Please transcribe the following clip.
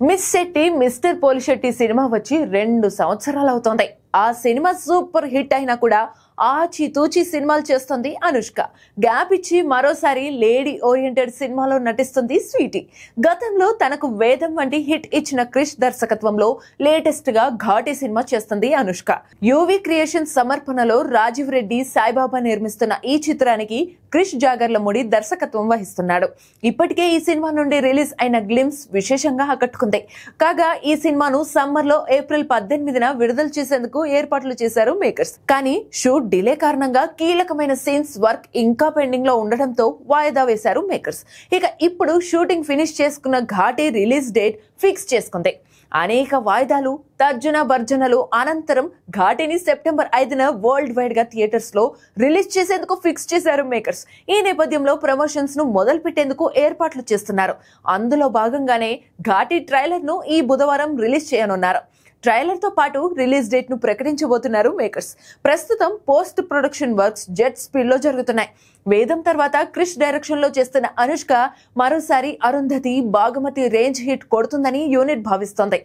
Miss Shetty mister Polishetty cinema వచ్చి 2 సంవత్సరాలు అవుతోంది. ఆ సినిమా సూపర్ హిట్ అయినా కూడా ఆచితూచి సినిమాలు చేస్తుంది అనుష్క. గ్యాప్ ఇచ్చి మరోసారి లేడీ ఓరియంటెడ్ సినిమాలో నటిస్తుంది స్వీటీ. గతంలో తనకు వేదం వంటి హిట్ ఇచ్చిన క్రిష్ దర్శకత్వంలో లేటెస్ట్ గా ఘాటి సినిమా చేస్తుంది అనుష్క. యూవి క్రియేషన్ సమర్పణలో రాజీవ్ రెడ్డి సాయిబాబా నిర్మిస్తున్న ఈ చిత్రానికి క్రిష్ జాగర్లమూడి దర్శకత్వం వహిస్తున్నాడు. ఇప్పటికే ఈ సినిమా నుండి రిలీజ్ అయిన గ్లిమ్స్ విశేషంగా ఆకట్టుకుంది. కాగా ఈ సినిమాను సమ్మర్ లో ఏప్రిల్ 18న విడుదల చేసేందుకు ఏర్పాట్లు చేశారు మేకర్స్. కానీ షూట్ డిలే కారణంగా కీలకమైన సీన్స్ వర్క్ ఇంకా పెండింగ్ లో ఉండడంతో వాయిదా వేశారు మేకర్స్. ఇక ఇప్పుడు షూటింగ్ ఫినిష్ చేసుకున్న ఘాటి రిలీజ్ డేట్ ఫిక్స్ చేసుకుంది. అనేక వాయిదాలు తర్జన భర్జనలు అనంతరం ఘాటిని సెప్టెంబర్ 5న వరల్డ్ వైడ్ గా థియేటర్స్ లో రిలీజ్ చేసేందుకు ఫిక్స్ చేశారు మేకర్స్. ఈ నేపథ్యంలో ప్రమోషన్స్ ను మొదలు పెట్టేందుకు ఏర్పాట్లు చేస్తున్నారు. అందులో భాగంగానే ఘాటి ట్రైలర్ ను ఈ బుధవారం రిలీజ్ చేయనున్నారు. ట్రైలర్ తో పాటు రిలీజ్ డేట్ ను ప్రకటించబోతున్నారు మేకర్స్. ప్రస్తుతం post production works jet speed లో జరుగుతున్నాయి. వేదం తర్వాత క్రిష్ డైరెక్షన్ లో చేస్తున్న అనుష్క మరోసారి అరుంధతి భాగమతి రేంజ్ హిట్ కొడుతుందని యూనిట్ భావిస్తోంది.